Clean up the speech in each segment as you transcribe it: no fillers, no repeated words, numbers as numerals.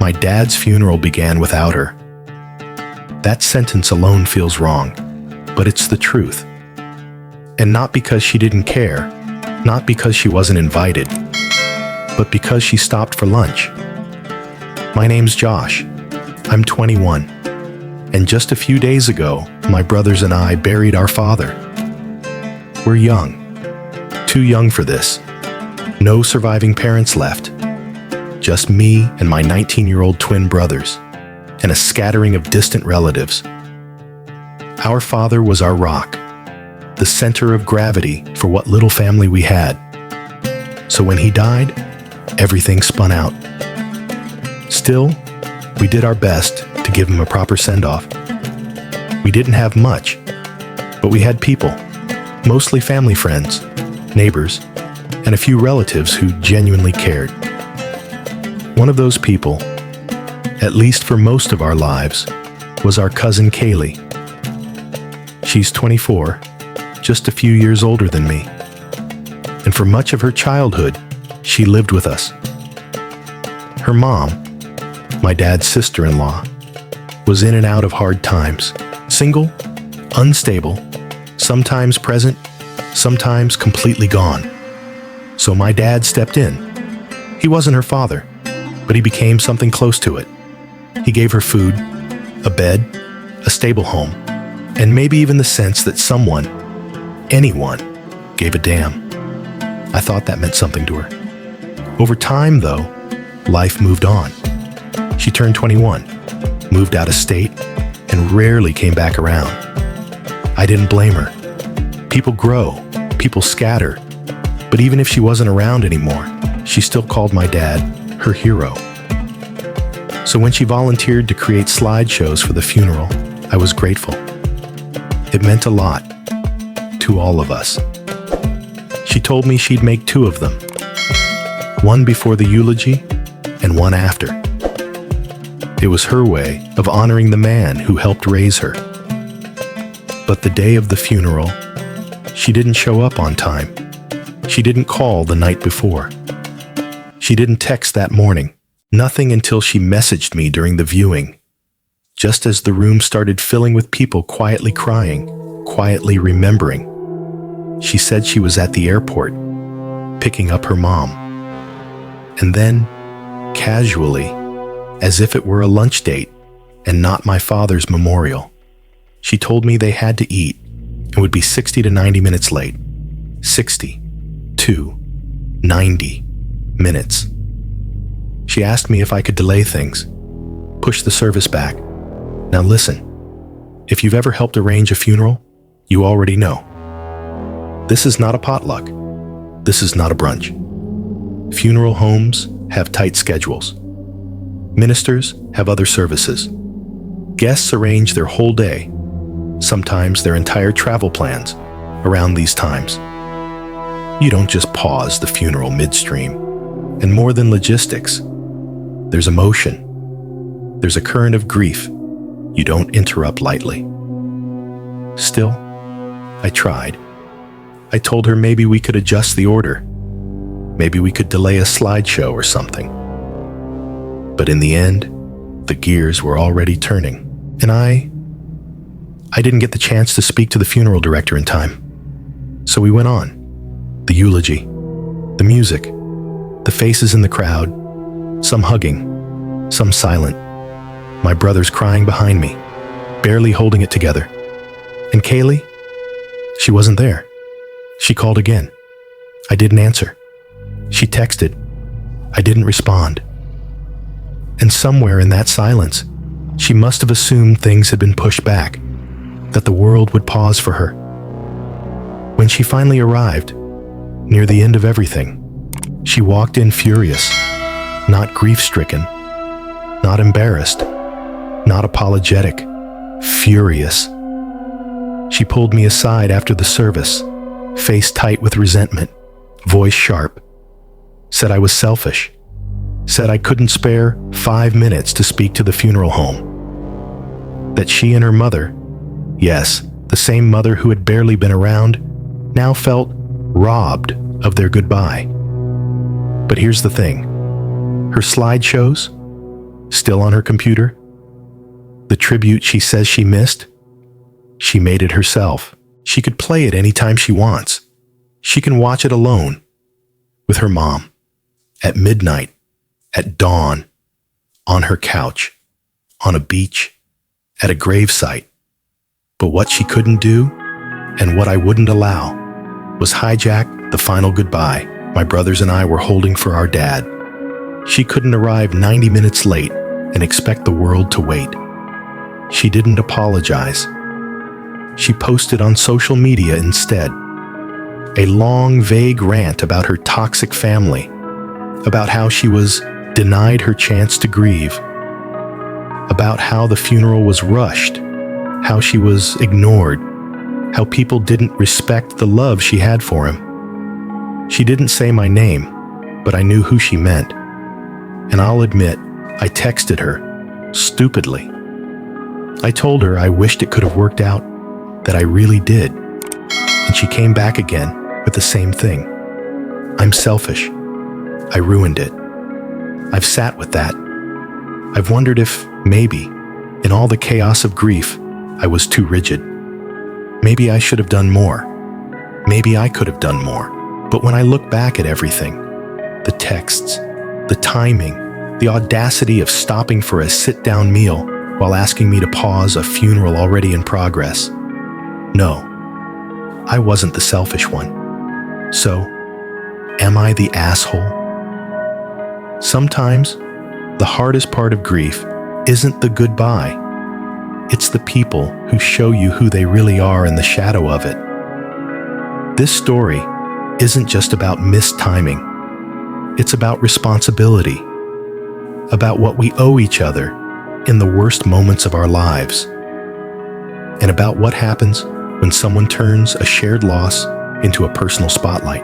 My dad's funeral began without her. That sentence alone feels wrong, but it's the truth. And not because she didn't care, not because she wasn't invited, but because she stopped for lunch. My name's Josh. I'm 21. And just a few days ago, my brothers and I buried our father. We're young. Too young for this. No surviving parents left. Just me and my 19-year-old twin brothers, and a scattering of distant relatives. Our father was our rock, the center of gravity for what little family we had. So when he died, everything spun out. Still, we did our best to give him a proper send-off. We didn't have much, but we had people, mostly family friends, neighbors, and a few relatives who genuinely cared. One of those people, at least for most of our lives, was our cousin Kaylee. She's 24, just a few years older than me. And for much of her childhood, she lived with us. Her mom, my dad's sister-in-law, was in and out of hard times. Single, unstable, sometimes present, sometimes completely gone. So my dad stepped in. He wasn't her father, but he became something close to it. He gave her food, a bed, a stable home, and maybe even the sense that someone, anyone, gave a damn. I thought that meant something to her. Over time, though, life moved on. She turned 21, moved out of state, and rarely came back around. I didn't blame her. People grow, people scatter, but even if she wasn't around anymore, she still called my dad her hero. So when she volunteered to create slideshows for the funeral, I was grateful. It meant a lot to all of us. She told me she'd make 2 of them, one before the eulogy and one after. It was her way of honoring the man who helped raise her. But the day of the funeral, she didn't show up on time. She didn't call the night before. She didn't text that morning. Nothing until she messaged me during the viewing. Just as the room started filling with people quietly crying, quietly remembering. She said she was at the airport, picking up her mom. And then, casually, as if it were a lunch date and not my father's memorial, she told me they had to eat and would be 60 to 90 minutes late. 60 to 90 minutes. She asked me if I could delay things, push the service back. Now listen, if you've ever helped arrange a funeral, you already know. This is not a potluck. This is not a brunch. Funeral homes have tight schedules. Ministers have other services. Guests arrange their whole day, sometimes their entire travel plans, around these times. You don't just pause the funeral midstream. And more than logistics, there's emotion. There's a current of grief you don't interrupt lightly. Still, I tried. I told her maybe we could adjust the order. Maybe we could delay a slideshow or something. But in the end, the gears were already turning, and I didn't get the chance to speak to the funeral director in time. So we went on. The eulogy, the music, the faces in the crowd, some hugging, some silent. My brothers crying behind me, barely holding it together. And Kaylee? She wasn't there. She called again. I didn't answer. She texted. I didn't respond. And somewhere in that silence, she must have assumed things had been pushed back, that the world would pause for her. When she finally arrived, near the end of everything, she walked in furious, not grief-stricken, not embarrassed, not apologetic, furious. She pulled me aside after the service, face tight with resentment, voice sharp, said I was selfish, said I couldn't spare 5 minutes to speak to the funeral home, that she and her mother, yes, the same mother who had barely been around, now felt robbed of their goodbye. But here's the thing. Her slideshows, still on her computer? The tribute she says she missed? She made it herself. She could play it anytime she wants. She can watch it alone, with her mom, at midnight, at dawn, on her couch, on a beach, at a gravesite. But what she couldn't do, and what I wouldn't allow, was hijack the final goodbye my brothers and I were holding for our dad. She couldn't arrive 90 minutes late and expect the world to wait. She didn't apologize. She posted on social media instead. A long, vague rant about her toxic family, about how she was denied her chance to grieve, about how the funeral was rushed, how she was ignored, how people didn't respect the love she had for him. She didn't say my name, but I knew who she meant. And I'll admit, I texted her, stupidly. I told her I wished it could have worked out, that I really did. And she came back again with the same thing. I'm selfish. I ruined it. I've sat with that. I've wondered if, maybe, in all the chaos of grief, I was too rigid. Maybe I should have done more. Maybe I could have done more. But when I look back at everything, the texts, the timing, the audacity of stopping for a sit-down meal while asking me to pause a funeral already in progress, no, I wasn't the selfish one. So, am I the asshole? Sometimes, the hardest part of grief isn't the goodbye. It's the people who show you who they really are in the shadow of it. This story isn't just about missed timing. It's about responsibility, about what we owe each other in the worst moments of our lives, and about what happens when someone turns a shared loss into a personal spotlight.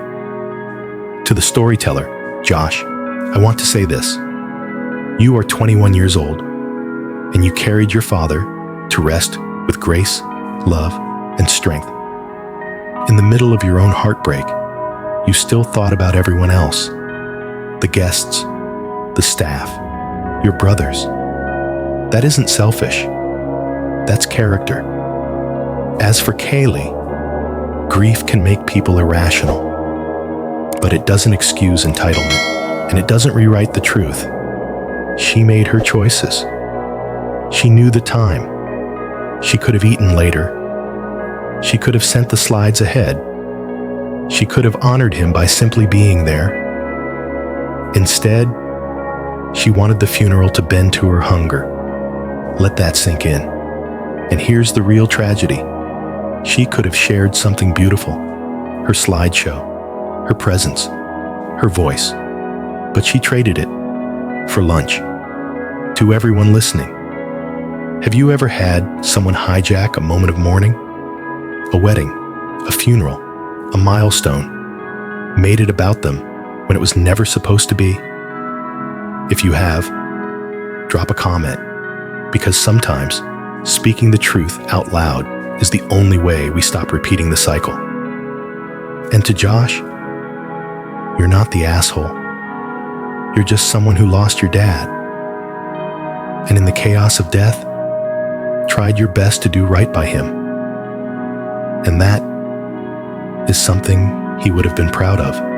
To the storyteller, Josh, I want to say this. You are 21 years old, and you carried your father to rest with grace, love, and strength. In the middle of your own heartbreak, you still thought about everyone else, the guests, the staff, your brothers. That isn't selfish. That's character. As for Kaylee, grief can make people irrational, but it doesn't excuse entitlement, and it doesn't rewrite the truth. She made her choices. She knew the time. She could have eaten later. She could have sent the slides ahead. She could have honored him by simply being there. Instead, she wanted the funeral to bend to her hunger. Let that sink in. And here's the real tragedy. She could have shared something beautiful, her slideshow, her presence, her voice, but she traded it for lunch. To everyone listening, have you ever had someone hijack a moment of mourning? A wedding, a funeral, a milestone, made it about them when it was never supposed to be? If you have, drop a comment, because sometimes speaking the truth out loud is the only way we stop repeating the cycle. And to Josh, you're not the asshole. You're just someone who lost your dad. And in the chaos of death, tried your best to do right by him. And that is something he would have been proud of.